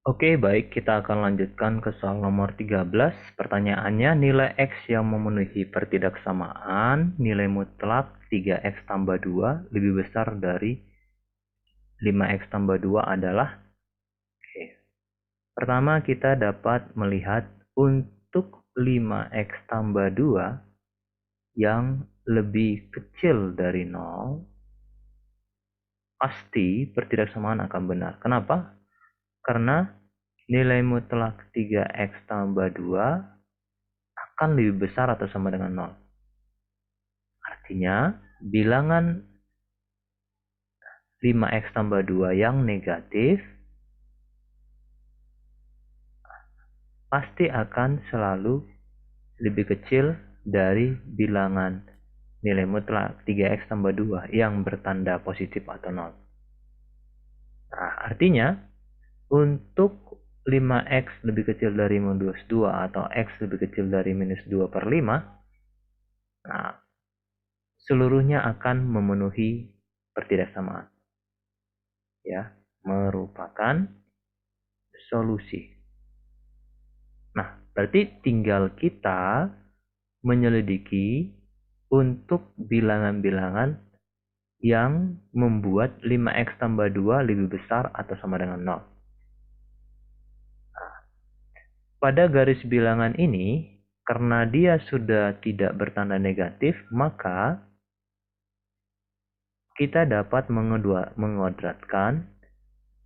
Oke, baik, kita akan lanjutkan ke soal nomor 13. Pertanyaannya, nilai X yang memenuhi pertidaksamaan nilai mutlak 3X tambah 2 lebih besar dari 5X tambah 2 adalah. Oke. Pertama, kita dapat melihat untuk 5X tambah 2 yang lebih kecil dari 0, pasti pertidaksamaan akan benar. Kenapa? Karena nilai mutlak 3X tambah 2 akan lebih besar atau sama dengan 0. Artinya, bilangan 5X tambah 2 yang negatif pasti akan selalu lebih kecil dari bilangan nilai mutlak 3X tambah 2 yang bertanda positif atau 0. Nah, artinya untuk 5X lebih kecil dari minus 2 atau X lebih kecil dari minus 2 per 5, nah, seluruhnya akan memenuhi pertidaksamaan. Ya, merupakan solusi. Nah, berarti tinggal kita menyelidiki untuk bilangan-bilangan yang membuat 5X tambah 2 lebih besar atau sama dengan 0. Nah, pada garis bilangan ini, karena dia sudah tidak bertanda negatif, maka kita dapat mengodratkan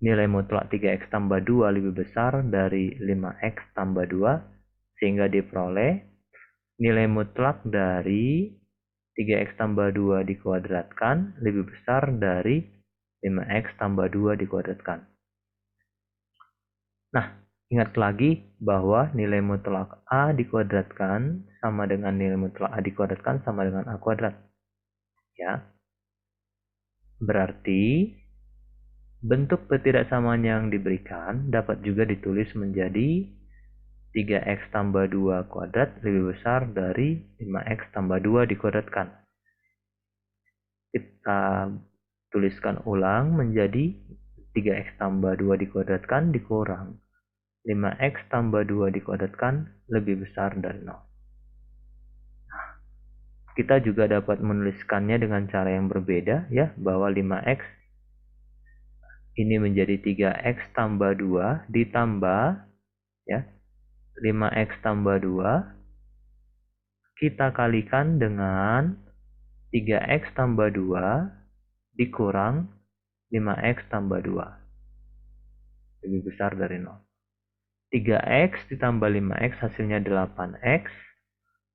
nilai mutlak 3X tambah 2 lebih besar dari 5X tambah 2, sehingga diperoleh nilai mutlak dari 3X tambah 2 dikuadratkan lebih besar dari 5X tambah 2 dikuadratkan. Nah, ingat lagi bahwa nilai mutlak A dikuadratkan sama dengan nilai mutlak A dikuadratkan sama dengan A kuadrat. Ya, berarti bentuk ketidaksamaan yang diberikan dapat juga ditulis menjadi 3X tambah 2 kuadrat lebih besar dari 5X tambah 2 dikuadratkan. Kita tuliskan ulang menjadi 3X tambah 2 dikuadratkan dikurang 5X tambah 2 dikuadratkan lebih besar dari 0. Kita juga dapat menuliskannya dengan cara yang berbeda, ya, bahwa 5X ini menjadi 3X tambah 2 ditambah, ya, 5X tambah 2 kita kalikan dengan 3X tambah 2 dikurang 5X tambah 2 lebih besar dari 0. 3X ditambah 5X hasilnya 8X,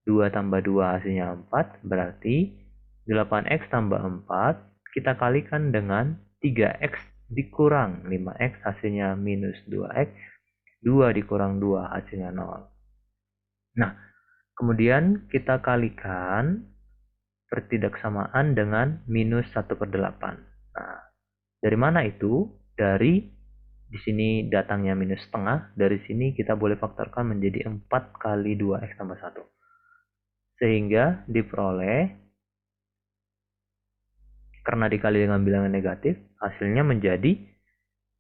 2 tambah 2 hasilnya 4, berarti 8X tambah 4 kita kalikan dengan 3X dikurang 5X hasilnya minus 2X, 2 dikurang 2 hasilnya 0. Nah, kemudian kita kalikan pertidaksamaan dengan minus 1/8. Nah, dari mana itu? Dari di sini datangnya minus setengah, dari sini kita boleh faktorkan menjadi 4 kali 2X tambah 1. Sehingga diperoleh, karena dikali dengan bilangan negatif, hasilnya menjadi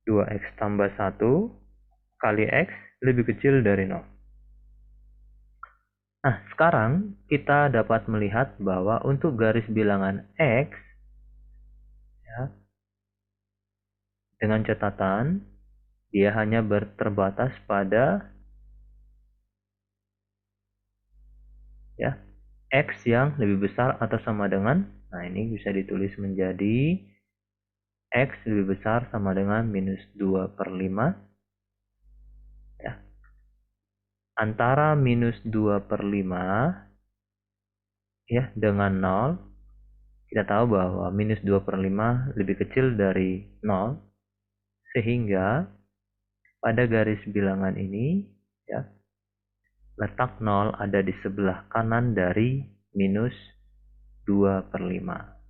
2X tambah 1 kali X lebih kecil dari 0. Nah, sekarang kita dapat melihat bahwa untuk garis bilangan X, ya, dengan catatan, dia hanya terbatas pada, ya, X yang lebih besar atau sama dengan, nah ini bisa ditulis menjadi X lebih besar sama dengan minus 2/5, ya. Antara minus 2/5, ya, dengan 0, kita tahu bahwa minus 2/5 lebih kecil dari 0, sehingga pada garis bilangan ini, ya, letak 0 ada di sebelah kanan dari minus 2/5.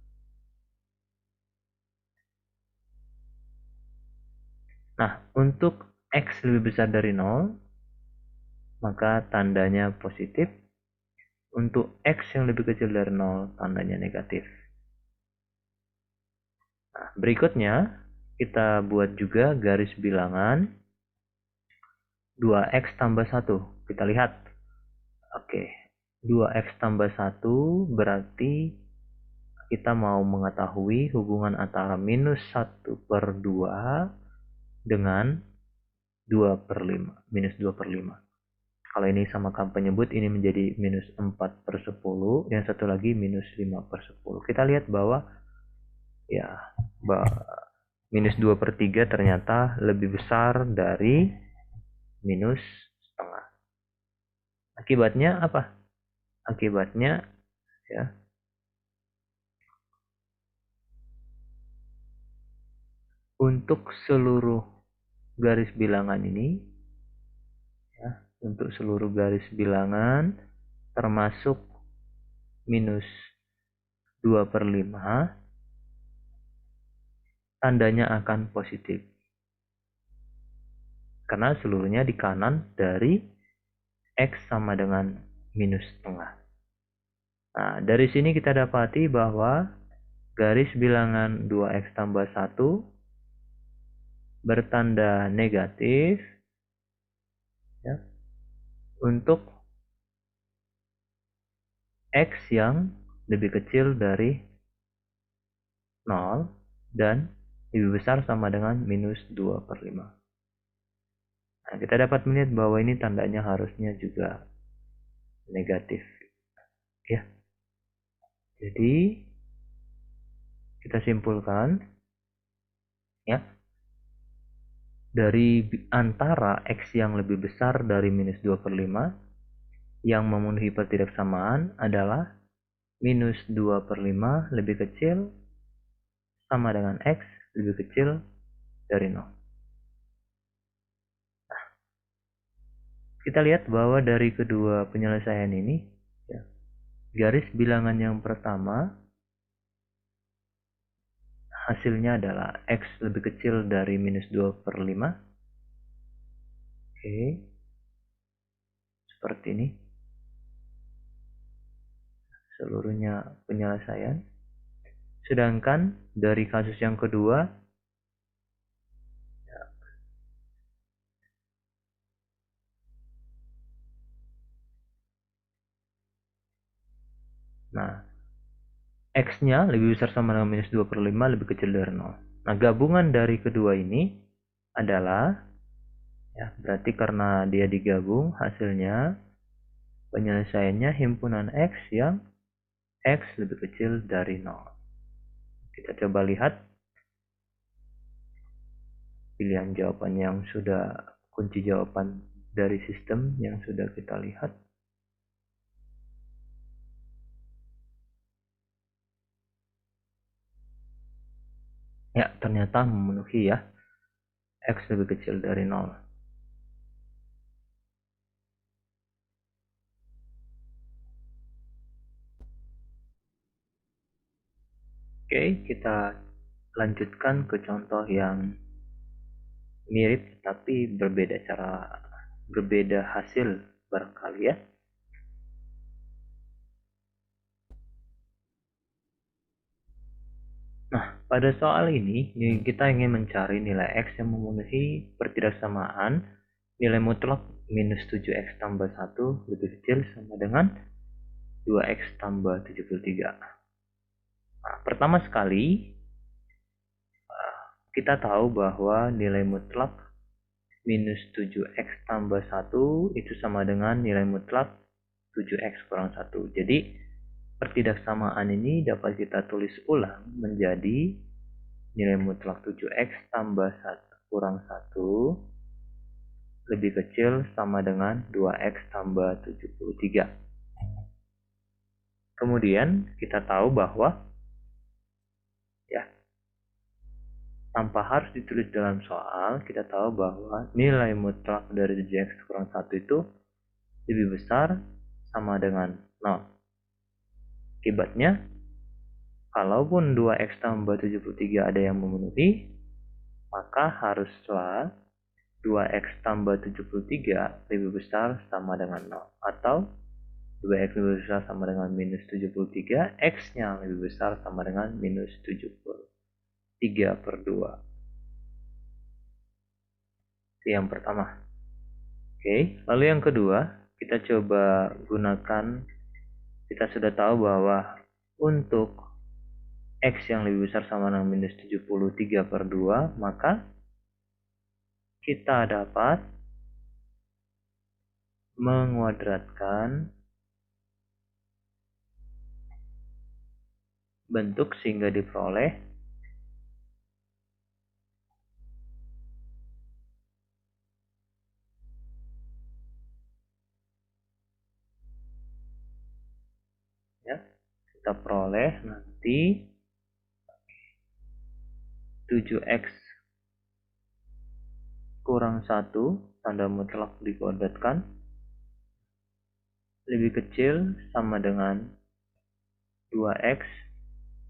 Nah, untuk X lebih besar dari 0, maka tandanya positif. Untuk X yang lebih kecil dari 0, tandanya negatif. Nah, berikutnya, kita buat juga garis bilangan 2x tambah 1. Kita lihat. Oke, 2x tambah 1 berarti kita mau mengetahui hubungan antara minus 1/2 dengan 2/5. Minus 2/5. Kalau ini samakan penyebut, ini menjadi minus 4/10. Yang satu lagi minus 5/10. Kita lihat bahwa ya, minus 2/3 ternyata lebih besar dari minus setengah. Akibatnya apa? Akibatnya ya, untuk seluruh garis bilangan ini, ya, untuk seluruh garis bilangan termasuk minus 2/5, tandanya akan positif. Karena seluruhnya di kanan dari X sama dengan minus setengah. Nah, dari sini kita dapati bahwa garis bilangan 2x tambah 1 bertanda negatif ya, untuk X yang lebih kecil dari 0 dan lebih besar sama dengan minus 2/5. Nah, kita dapat melihat bahwa ini tandanya harusnya juga negatif. Ya. Jadi, kita simpulkan ya, dari antara X yang lebih besar dari minus 2/5 yang memenuhi pertidaksamaan adalah minus 2/5 lebih kecil sama dengan X lebih kecil dari 0. Nah, kita lihat bahwa dari kedua penyelesaian ini, ya, garis bilangan yang pertama hasilnya adalah X lebih kecil dari minus 2/5. Oke, seperti ini. Seluruhnya penyelesaian. Sedangkan dari kasus yang kedua, nah, X-nya lebih besar sama dengan minus 2/5 lebih kecil dari 0. Nah, gabungan dari kedua ini adalah, ya, berarti karena dia digabung, hasilnya penyelesaiannya himpunan X yang X lebih kecil dari 0. Kita coba lihat pilihan jawaban yang sudah, kunci jawaban dari sistem yang sudah kita lihat. Ya, ternyata memenuhi ya, X lebih kecil dari 0. Oke, kita lanjutkan ke contoh yang mirip tapi berbeda hasil barangkali ya. Nah, pada soal ini kita ingin mencari nilai X yang memenuhi pertidaksamaan nilai mutlak minus 7X tambah 1 lebih kecil sama dengan 2X tambah 73. Nah, pertama sekali kita tahu bahwa nilai mutlak minus 7X tambah 1 itu sama dengan nilai mutlak 7X kurang 1. Jadi, pertidaksamaan ini dapat kita tulis ulang menjadi nilai mutlak 7X tambah 1 kurang 1 lebih kecil sama dengan 2X tambah 73. Kemudian, kita tahu bahwa ya, tanpa harus ditulis dalam soal, kita tahu bahwa nilai mutlak dari 7X kurang 1 itu lebih besar sama dengan 0. Akibatnya, kalaupun 2X tambah 73 ada yang memenuhi, maka haruslah 2X tambah 73 lebih besar sama dengan 0. Atau 2X lebih besar sama dengan minus 73, X-nya lebih besar sama dengan minus 73/2. Itu yang pertama. Oke, lalu yang kedua, kita coba gunakan, kita sudah tahu bahwa untuk X yang lebih besar sama dengan minus 73/2, maka kita dapat menguadratkan bentuk sehingga diperoleh ya, kita peroleh nanti 7x kurang 1 tanda mutlak dikuadratkan lebih kecil sama dengan 2x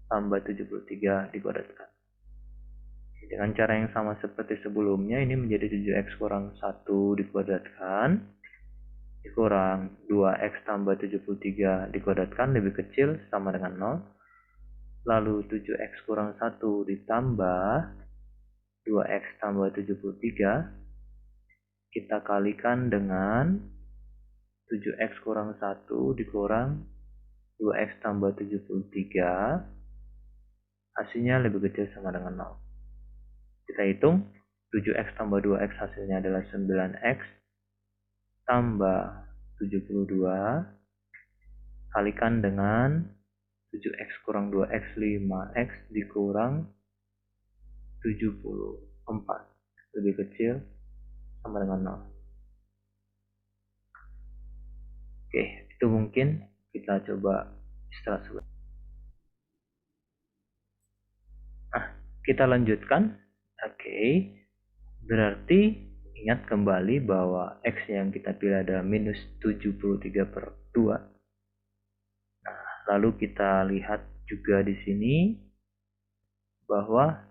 tambah 73 dikuadratkan. Dengan cara yang sama seperti sebelumnya, ini menjadi 7x kurang 1 dikuadratkan dikurang 2x tambah 73 dikuadratkan lebih kecil sama dengan 0. Lalu 7x kurang 1 ditambah 2x tambah 73 kita kalikan dengan 7x kurang 1 dikurang 2x tambah 73, hasilnya lebih kecil sama dengan 0. Kita hitung 7x tambah 2x hasilnya adalah 9x tambah 72 kalikan dengan 7x kurang 2x 5x dikurang 74 lebih kecil sama dengan 0. Oke, itu mungkin kita coba setelah sebentar. Nah, kita lanjutkan. Oke, berarti ingat kembali bahwa X yang kita pilih adalah minus 73/2. Nah, lalu kita lihat juga di sini bahwa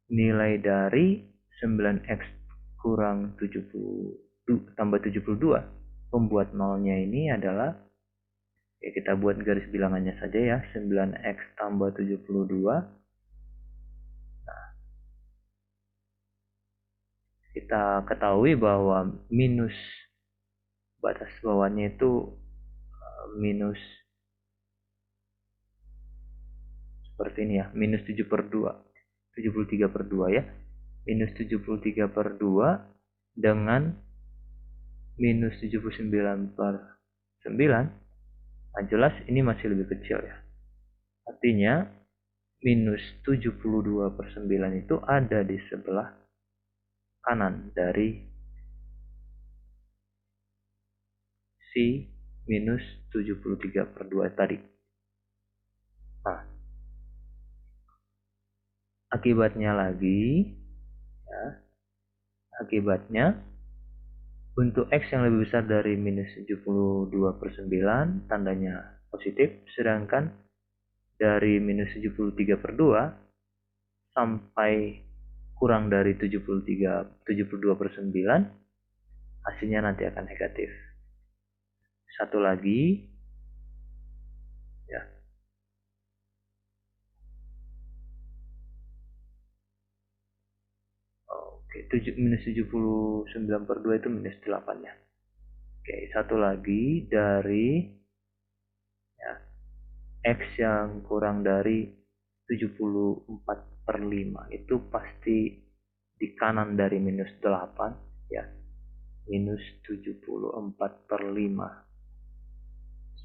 nilai dari 9x kurang 70 tambah 72 pembuat nolnya ini adalah, ya kita buat garis bilangannya saja ya, 9x tambah 72. Nah, kita ketahui bahwa minus batas bawahnya itu minus seperti ini ya, minus 7/2, 73/2 ya, minus 73/2 dengan minus 79/9. Nah, jelas ini masih lebih kecil ya. Artinya minus 72/9 itu ada di sebelah kanan dari si minus 73/2 tadi. Nah, akibatnya lagi ya, akibatnya untuk X yang lebih besar dari minus 72/9 tandanya positif, sedangkan dari minus 73/2 sampai kurang dari 72/9 hasilnya nanti akan negatif. Satu lagi ya, oke, minus 79/2 itu minus 8 ya. Oke, satu lagi dari ya, X yang kurang dari 74/5 itu pasti di kanan dari minus 8 ya, minus 74/5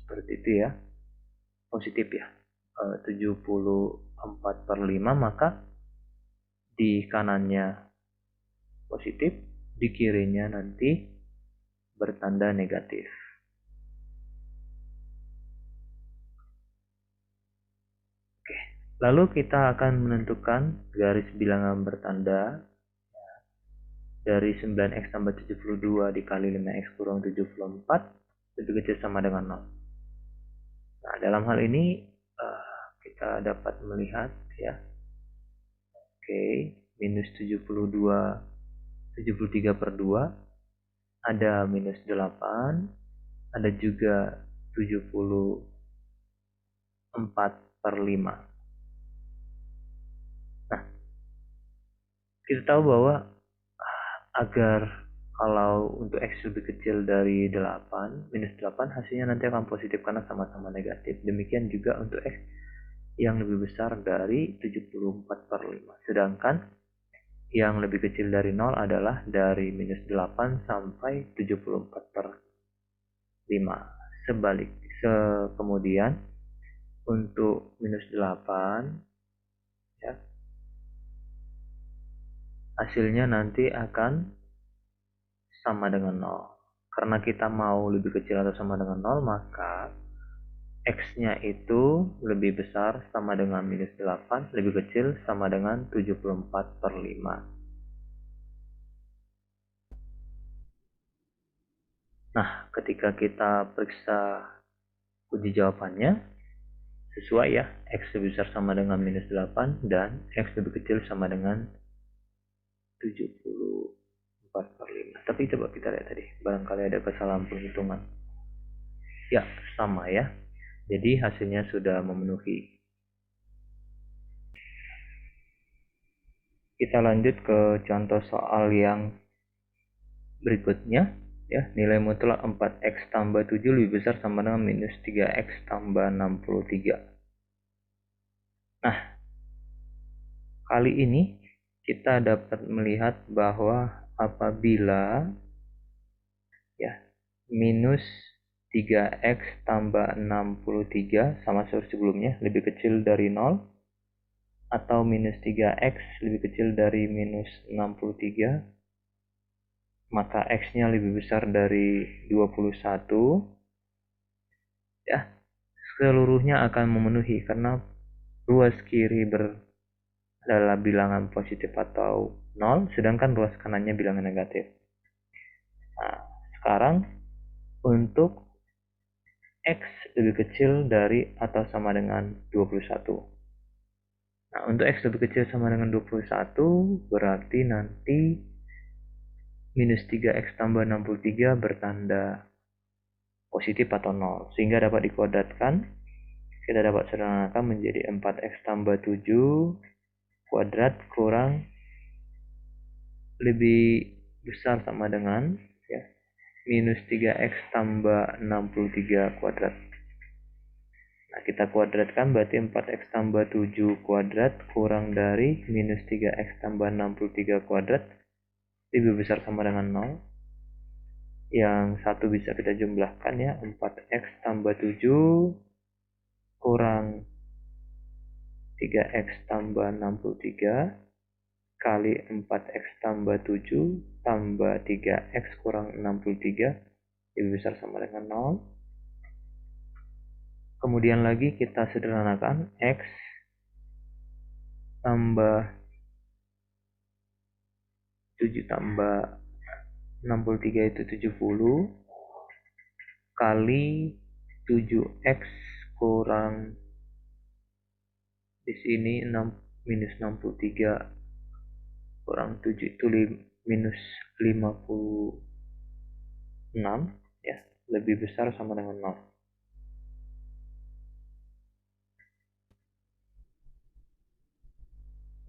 seperti itu ya, positif ya, 74/5, maka di kanannya positif, di kirinya nanti bertanda negatif. Oke, lalu kita akan menentukan garis bilangan bertanda dari 9x tambah 72 dikali 5x kurang 74 lebih kecil sama dengan 0. Nah, dalam hal ini kita dapat melihat ya, oke, minus 73/2 ada minus 8, ada juga 74/5. Nah, Kita tahu bahwa agar kalau untuk X lebih kecil dari 8, minus 8 hasilnya nanti akan positif karena sama-sama negatif. Demikian juga untuk X yang lebih besar dari 74/5. Sedangkan yang lebih kecil dari 0 adalah dari minus 8 sampai 74/5. Kemudian untuk minus 8 ya, hasilnya nanti akan sama dengan 0. Karena kita mau lebih kecil atau sama dengan 0, maka X-nya itu lebih besar sama dengan minus 8, lebih kecil sama dengan 74/5. Nah, ketika kita periksa kunci jawabannya, sesuai ya, X lebih besar sama dengan minus 8 dan X lebih kecil sama dengan 74/5. Tapi coba kita lihat tadi, barangkali ada kesalahan penghitungan. Ya, sama ya. Jadi hasilnya sudah memenuhi. Kita lanjut ke contoh soal yang berikutnya. Ya, nilai mutlak 4x tambah 7 lebih besar sama dengan minus 3x tambah 63. Nah, kali ini kita dapat melihat bahwa apabila ya minus 3x tambah 63 sama seperti sebelumnya lebih kecil dari 0, atau minus 3x lebih kecil dari minus 63, maka x-nya lebih besar dari 21, ya, seluruhnya akan memenuhi karena ruas kiri adalah bilangan positif atau 0, sedangkan ruas kanannya bilangan negatif. Nah, sekarang untuk X lebih kecil dari atau sama dengan 21. Nah, untuk X lebih kecil sama dengan 21, berarti nanti minus 3X tambah 63 bertanda positif atau 0. Sehingga dapat dikuadratkan. Kita dapat sederhanakan menjadi 4X tambah 7 kuadrat kurang lebih besar sama dengan ya, minus 3X tambah 63 kuadrat. Nah, kita kuadratkan berarti 4x tambah 7 kuadrat kurang dari minus 3x tambah 63 kuadrat lebih besar sama dengan 0. Yang satu bisa kita jumlahkan ya, 4x tambah 7 kurang 3x tambah 63 kali 4x tambah 7 tambah 3x kurang 63 lebih besar sama dengan 0. Kemudian lagi kita sederhanakan, X tambah 7 tambah 63 itu 70 kali 7x kurang di sini 6 minus 63 kurang 7 itu minus 56 ya, lebih besar sama dengan 0.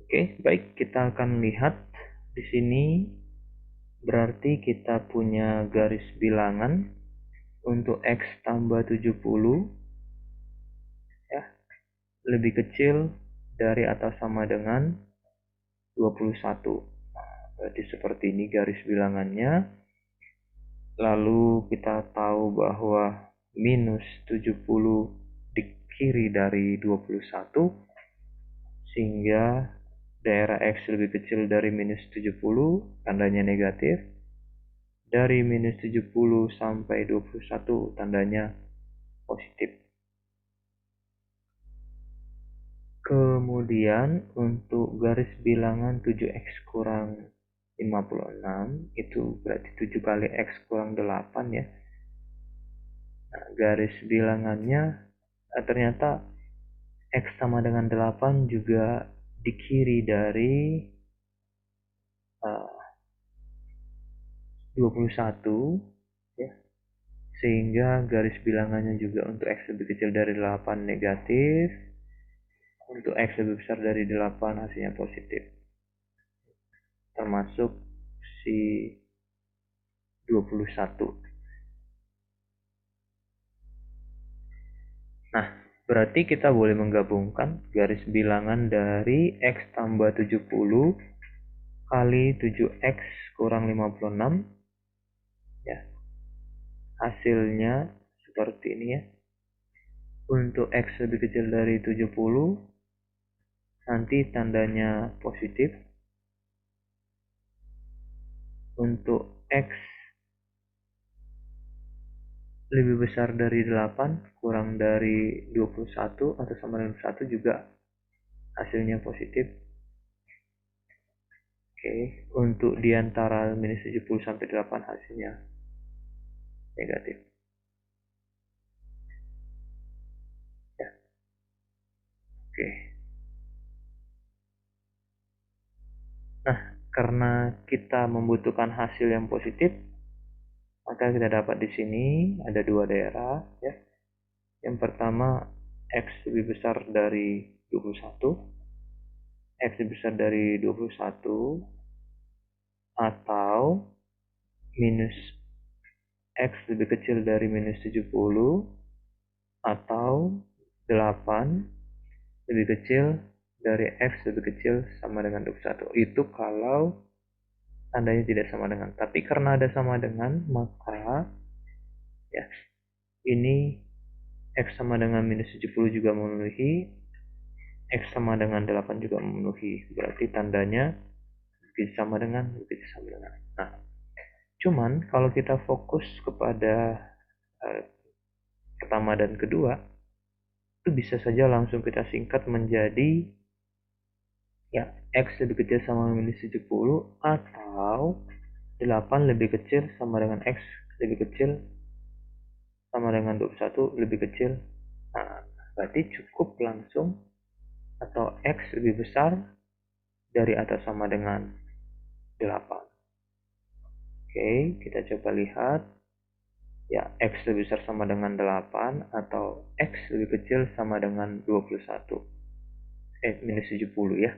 Oke, baik, kita akan lihat di sini berarti kita punya garis bilangan untuk X tambah 70 ya, lebih kecil dari atau sama dengan 21. Berarti seperti ini garis bilangannya. Lalu kita tahu bahwa minus 70 di kiri dari 21, sehingga daerah X lebih kecil dari minus 70, tandanya negatif. Dari minus 70 sampai 21, tandanya positif. Kemudian untuk garis bilangan 7x kurang 56, itu berarti 7 kali X kurang 8 ya. Nah, garis bilangannya ternyata X sama dengan 8 juga di kiri dari 21 ya. Sehingga garis bilangannya juga untuk X lebih kecil dari 8 negatif, untuk X lebih besar dari 8 hasilnya positif. termasuk si 21. Nah, berarti kita boleh menggabungkan garis bilangan dari X tambah 70 kali 7X kurang 56. Ya, hasilnya seperti ini ya. Untuk X lebih kecil dari 70, nanti tandanya positif. Untuk X lebih besar dari 8, kurang dari 21 atau sama dengan 1 juga hasilnya positif. Oke, untuk diantara minus 70 sampai 8 hasilnya negatif. Ya, oke. Nah, karena kita membutuhkan hasil yang positif, maka kita dapat di sini ada dua daerah ya. Yang pertama X lebih besar dari 21, X lebih besar dari 21 atau minus X lebih kecil dari minus 70 atau 8 lebih kecil dari X lebih kecil sama dengan 21. Itu kalau tandanya tidak sama dengan. Tapi karena ada sama dengan, maka ya ini X sama dengan minus 70 juga memenuhi, X sama dengan 8 juga memenuhi. Berarti tandanya lebih sama dengan, lebih sama dengan. Nah, cuman kalau kita fokus kepada pertama dan kedua, itu bisa saja langsung kita singkat menjadi ya X lebih kecil sama minus 70 atau 8 lebih kecil sama dengan X lebih kecil sama dengan 21 lebih kecil. Nah, berarti cukup langsung atau X lebih besar dari atau sama dengan 8. Oke, kita coba lihat. Ya, X lebih besar sama dengan 8 atau X lebih kecil sama dengan 21. Minus 70 ya.